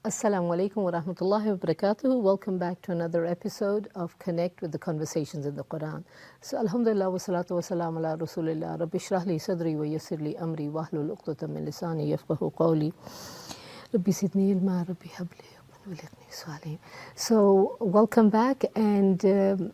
Assalamu alaikum wa rahmatullahi wa barakatuh. Welcome back to another episode of Connect with the Conversations in the Qur'an. So, alhamdulillah wa salatu wa salam ala rasulillah. Rabbi shrah li sadri wa yassir li amri wa hlul uqdatan min lisani yafqahu qawli. Rabbi zidni ilma, Rabbi habli wa liqni salihin. So, welcome back, and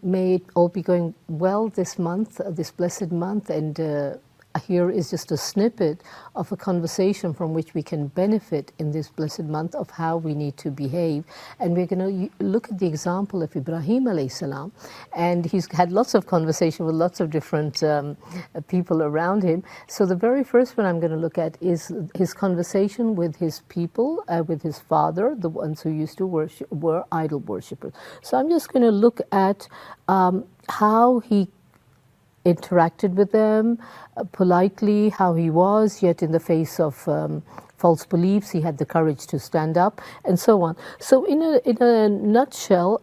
may it all be going well this month, this blessed month, and here is just a snippet of a conversation from which we can benefit in this blessed month of how we need to behave. And we're going to look at the example of Ibrahim AS, and he's had lots of conversation with lots of different people around him. So the very first one I'm going to look at is his conversation with his people, with his father, the ones who used to worship, were idol worshippers. So I'm just going to look at how he interacted with them politely, how he was, yet in the face of false beliefs, he had the courage to stand up, and so on. So in a nutshell,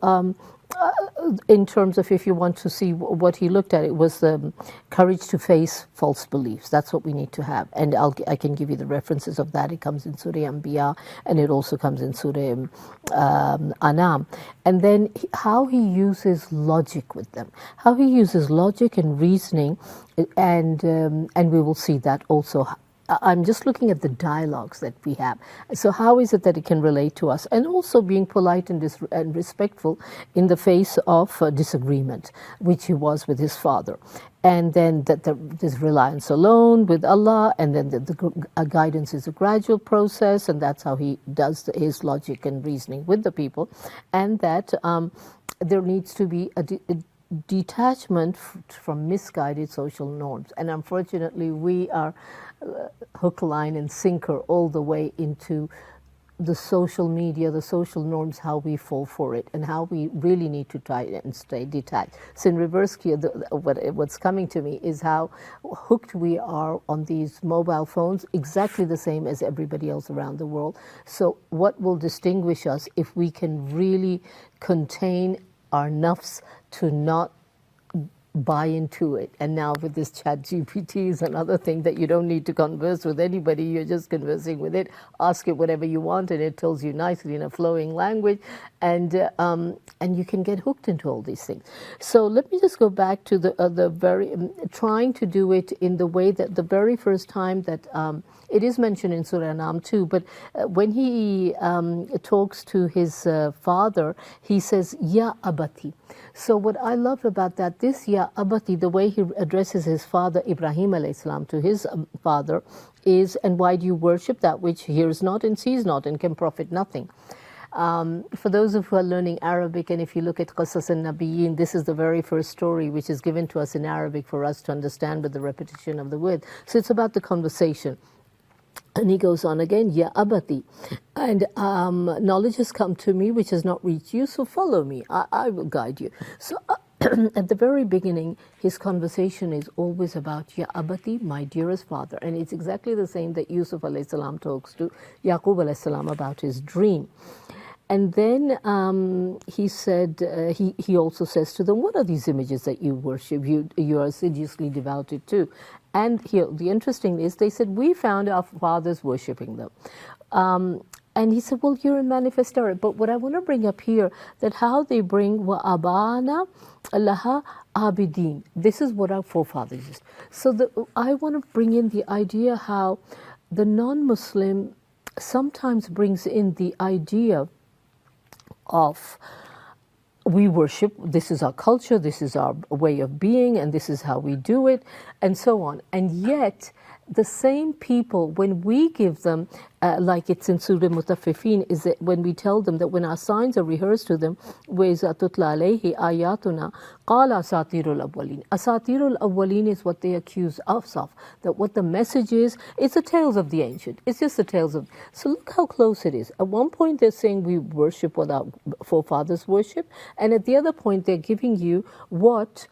in terms of if you want to see what he looked at, it was the courage to face false beliefs. That's what we need to have. And I can give you the references of that. It comes in Surah Anbiya, and it also comes in Surah Anam. And then how he uses logic with them. How he uses logic and reasoning, and we will see that also. I'm just looking at the dialogues that we have. So how is it that it can relate to us? And also being polite and respectful in the face of disagreement, which he was with his father. And then this reliance alone with Allah, and then the guidance is a gradual process, and that's how he does his logic and reasoning with the people. And that there needs to be a detachment from misguided social norms. And unfortunately, we are hook, line, and sinker all the way into the social media, the social norms, how we fall for it, and how we really need to try and stay detached. So in reverse, what's coming to me is how hooked we are on these mobile phones, exactly the same as everybody else around the world. So what will distinguish us if we can really contain our nafs to not buy into it? And now with this chat GPT is another thing that you don't need to converse with anybody, you're just conversing with it, ask it whatever you want, and it tells you nicely in a flowing language, and you can get hooked into all these things. So let me just go back to the very trying to do it in the way that the very first time that it is mentioned in Surah Anam too, but when he talks to his father, he says, Ya Abati. So what I love about that, this Ya Abati, the way he addresses his father, Ibrahim AS, to his father is, and why do you worship that which hears not and sees not and can profit nothing? For those of who are learning Arabic, and if you look at Qasas al-Nabiyyin, this is the very first story which is given to us in Arabic for us to understand with the repetition of the word. So it's about the conversation. And he goes on again, Ya Abati, and knowledge has come to me which has not reached you, so follow me, I will guide you. So at the very beginning, his conversation is always about Ya Abati, my dearest father, and it's exactly the same that Yusuf alayhi salam talks to Yaqub alayhi salam about his dream. And then he said, he also says to them, what are these images that you worship, you are assiduously devoted to? And here, the interesting is, they said, we found our fathers worshipping them. And he said, well, you're in manifest error. But what I want to bring up here, that how they bring wa abana laha abidin. This is what our forefathers used. So I want to bring in the idea how the non-Muslim sometimes brings in the idea of we worship, this is our culture, this is our way of being, and this is how we do it, and so on. And yet, the same people, when we give them, like it's in Surah Mutaffifin, is that when we tell them that when our signs are rehearsed to them, وَإِذَا تُتْلَى عَلَيْهِ آيَاتُنَا قَالَ أَسَاطِيرُ الْأَوَّلِينَ. Asatirul Awwaleen is what they accuse us of, that what the message is, it's the tales of the ancient. It's just the tales of, so look how close it is. At one point they're saying we worship what our forefathers worship, and at the other point they're giving you what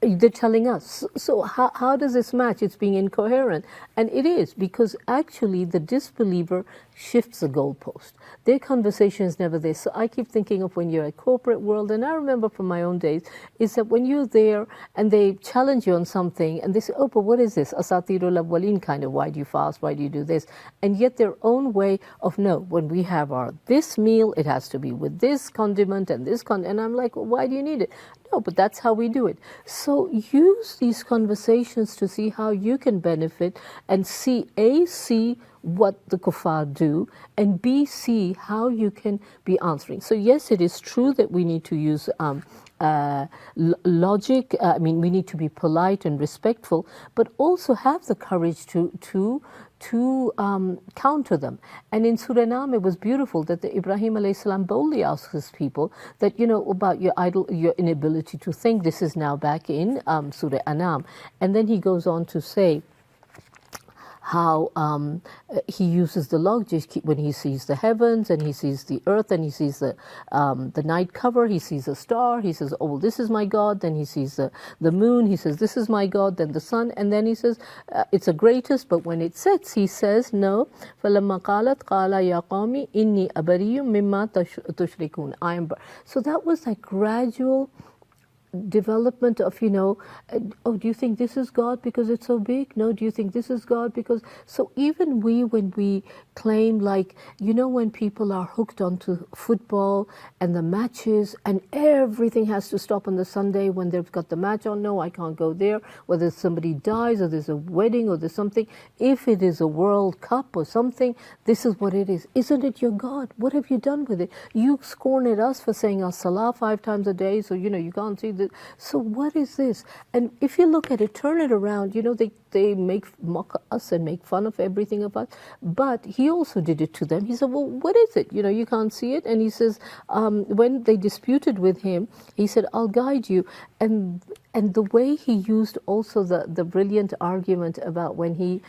they're telling us. So how does this match? It's being incoherent. And it is, because actually the disbeliever shifts the goalpost. Their conversation is never there. So I keep thinking of when you're in corporate world, and I remember from my own days, is that when you're there and they challenge you on something and they say, oh, but what is this? Asatirul awwalin kind of, why do you fast? Why do you do this? And yet their own way of, no, when we have our this meal, it has to be with this condiment and this and I'm like, well, why do you need it? No, but that's how we do it. So use these conversations to see how you can benefit and see what the kuffar do, and B, see how you can be answering. So yes, it is true that we need to use logic. We need to be polite and respectful, but also have the courage to counter them. And in Surah Nam, it was beautiful that the Ibrahim AS boldly asks his people that, about your inability to think. This is now back in Surah Anam. And then he goes on to say how he uses the logic when he sees the heavens and he sees the earth and he sees the night cover, he sees a star, he says, oh, well, this is my God. Then he sees the moon, he says, this is my God. Then the sun, and then he says, it's the greatest, but when it sets, he says, no. فَلَمَّا قَالَتْ قَالَ يَا قَوْمِ إِنِّي أَبَرِيٌّ مِمَّا تُشْرِكُونَ. So that was like gradual development of, oh, do you think this is God because it's so big? No, do you think this is God because... So even when we claim, like, when people are hooked onto football and the matches and everything has to stop on the Sunday when they've got the match on, no, I can't go there, whether somebody dies or there's a wedding or there's something, if it is a World Cup or something, this is what it is. Isn't it your God? What have you done with it? You scorn at us for saying as-salah 5 times a day, so you can't see the... So what is this? And if you look at it, turn it around, they mock us and make fun of everything of us, but he also did it to them. He said, well, what is it? You can't see it. And he says, when they disputed with him, he said, I'll guide you. And the way he used also the brilliant argument about when he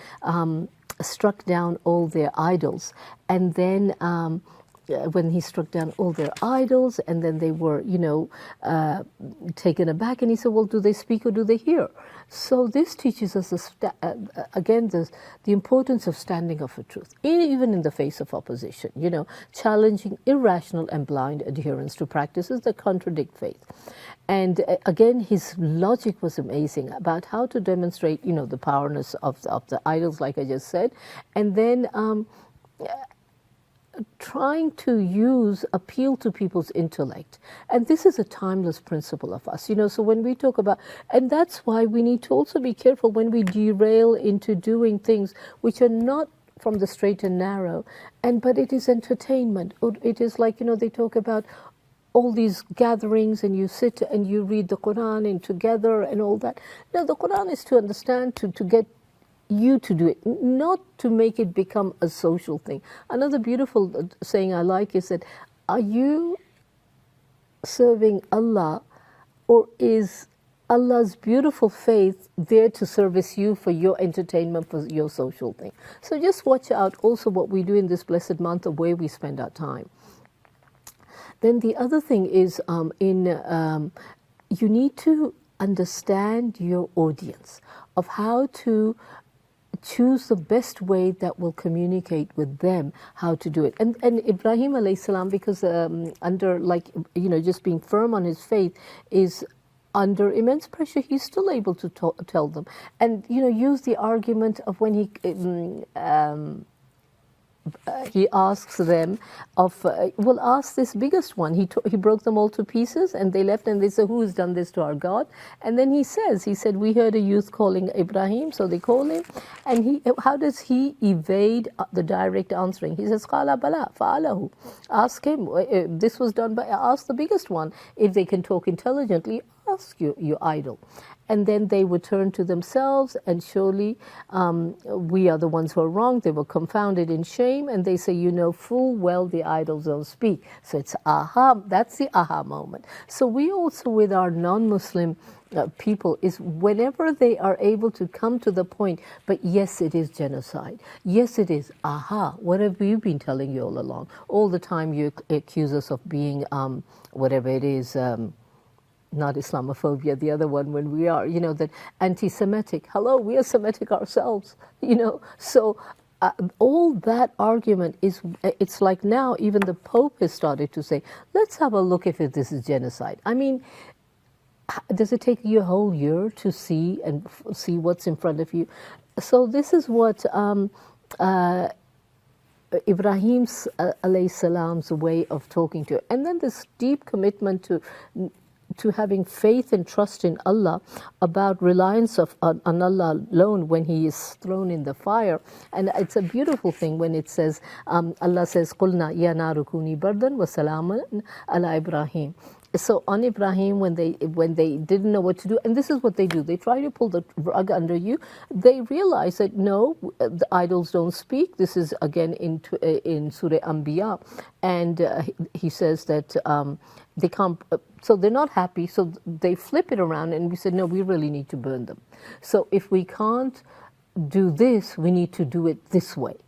struck down all their idols, and then when he struck down all their idols, and then they were, taken aback, and he said, well, do they speak or do they hear? So this teaches us, again, the importance of standing up for truth, even in the face of opposition, challenging irrational and blind adherence to practices that contradict faith. And again, his logic was amazing about how to demonstrate, the powerness of the idols, like I just said, and then trying to appeal to people's intellect. And this is a timeless principle of us, so when we talk about, and that's why we need to also be careful when we derail into doing things which are not from the straight and narrow, but it is entertainment. It is like, they talk about all these gatherings and you sit and you read the Qur'an and together and all that. No, the Qur'an is to understand, to get you to do it, not to make it become a social thing. Another beautiful saying I like is that, are you serving Allah, or is Allah's beautiful faith there to service you for your entertainment, for your social thing? So just watch out also what we do in this blessed month of where we spend our time. Then the other thing is you need to understand your audience, of how to choose the best way that will communicate with them, how to do it. And Ibrahim AS, because under, just being firm on his faith, is under immense pressure, he's still able to tell them. And, use the argument of when he asks them ask this biggest one. He broke them all to pieces and they left, and they said, who has done this to our God? And then he said, we heard a youth calling Ibrahim, so they call him. And how does he evade the direct answering? He says, Qala bala fa'alahu. Ask him, this was done by, ask the biggest one. If they can talk intelligently, ask your idol. And then they would turn to themselves, and surely we are the ones who are wrong. They were confounded in shame, and they say, full well the idols don't speak. So it's that's the aha moment. So we also, with our non-Muslim people, is whenever they are able to come to the point, but yes, it is genocide. Yes, it is. What have we been telling you all along? All the time you accuse us of being, whatever it is, not Islamophobia, the other one when we are, that anti-Semitic. Hello, we are Semitic ourselves, So all that argument it's like now even the Pope has started to say, let's have a look if this is genocide. I mean, does it take you a whole year to see what's in front of you? So this is what Ibrahim's alayhi salam's way of talking to, and then this deep commitment to having faith and trust in Allah, about reliance on Allah alone when He is thrown in the fire. And it's a beautiful thing when it says, Allah says, "Qulna ya naru kuni bardan wa salaman ala Ibrahim." So on Ibrahim, when they didn't know what to do, and this is what they do, they try to pull the rug under you. They realize that no, the idols don't speak. This is again in Surah Anbiya, and he says that they can't. So they're not happy. So they flip it around, and we said, no, we really need to burn them. So if we can't do this, we need to do it this way,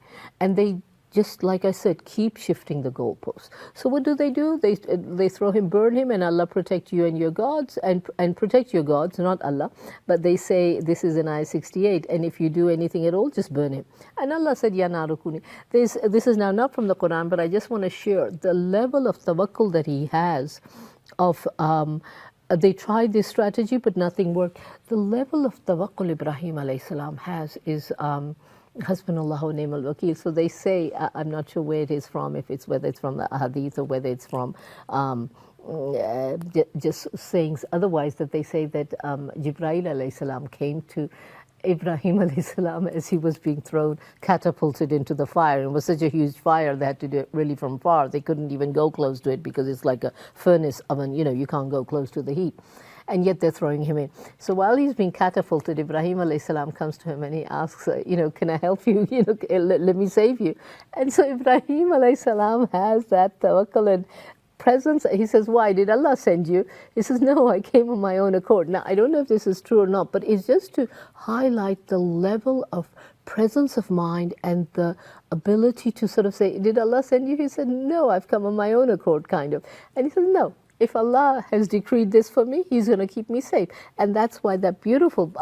and they, just like I said, keep shifting the goalposts. So what do? They throw him, burn him, and Allah protect you and your gods, and protect your gods, not Allah. But they say, this is in Ayah 68, and if you do anything at all, just burn him. And Allah said, Ya naru kuni. This is now not from the Qur'an, but I just want to share the level of tawakkul that he has of they tried this strategy, but nothing worked. The level of tawakkul Ibrahim alayhi salam has is Hasbunallahu wa ni'mal wakeel. So they say, I'm not sure where it is from, whether it's from the hadith or whether it's from just sayings otherwise, that they say that Jibreel alayhi salam came to Ibrahim alayhi salam as he was being thrown, catapulted into the fire. It was such a huge fire, they had to do it really from far. They couldn't even go close to it because it's like a furnace oven, you can't go close to the heat. And yet they're throwing him in. So while he's being catapulted, Ibrahim alayhi salam comes to him and he asks, can I help you? Let me save you. And so Ibrahim alayhi salam has that tawakkul and presence. He says, why? Did Allah send you? He says, no, I came on my own accord. Now, I don't know if this is true or not, but it's just to highlight the level of presence of mind and the ability to sort of say, did Allah send you? He said, no, I've come on my own accord, kind of. And he says, no. If Allah has decreed this for me, He's going to keep me safe. And that's why that beautiful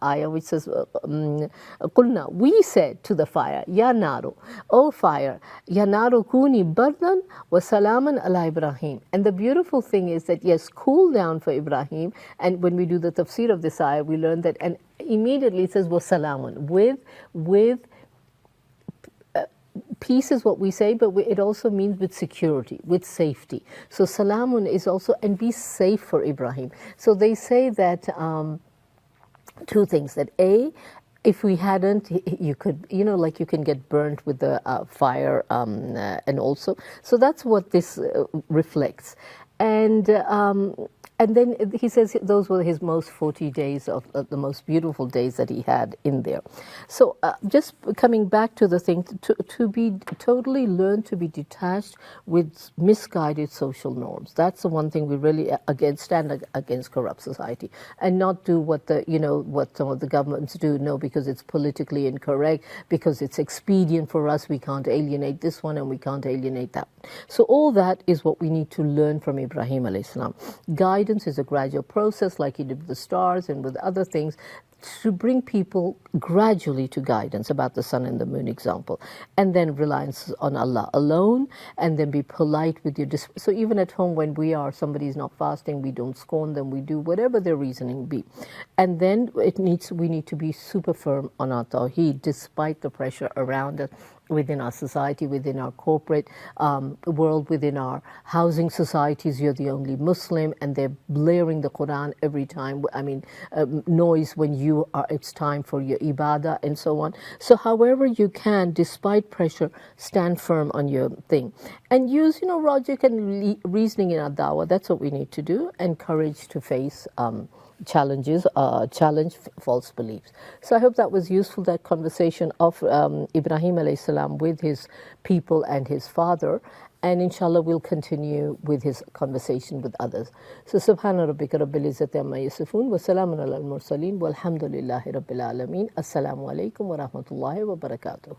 ayah which says, Qulna, we said to the fire, Ya naru, O fire, Ya naru kuni bardan wa salaman ala Ibrahim. And the beautiful thing is that, yes, cool down for Ibrahim. And when we do the tafsir of this ayah, we learn that, and immediately it says, wa salaman, with peace is what we say, but it also means with security, with safety. So salamun is also, and be safe for Ibrahim. So they say that two things, that A, if we hadn't, you could, like you can get burnt with the fire, and also, so that's what this reflects. And then he says those were his most 40 days of the most beautiful days that he had in there. So just coming back to the thing, to be totally learn to be detached with misguided social norms. That's the one thing we really stand against corrupt society, and not do what what some of the governments do. No, because it's politically incorrect, because it's expedient for us. We can't alienate this one and we can't alienate that. So all that is what we need to learn from Ibrahim alayhi salam. Guidance is a gradual process, like he did with the stars and with other things, to bring people gradually to guidance, about the sun and the moon example, and then reliance on Allah alone, and then be polite with your so even at home when somebody's not fasting, we don't scorn them, we do whatever their reasoning be. And then we need to be super firm on our tawheed despite the pressure around us, within our society, within our corporate world, within our housing societies. You're the only Muslim, and they're blaring the Qur'an every time. I mean, noise when it's time for your ibadah and so on. So however you can, despite pressure, stand firm on your thing. And use, logic and reasoning in our dawah. That's what we need to do. And courage to face challenge false beliefs. So I hope that was useful, that conversation of Ibrahim alayhi salam with his people and his father, and inshallah we'll continue with his conversation with others. So subhana rabbika rabbil izzati amma yasifun wa salamun alal mursaleen walhamdulillahi rabbil alameen. Assalamu alaikum wa rahmatullahi wa barakatuh.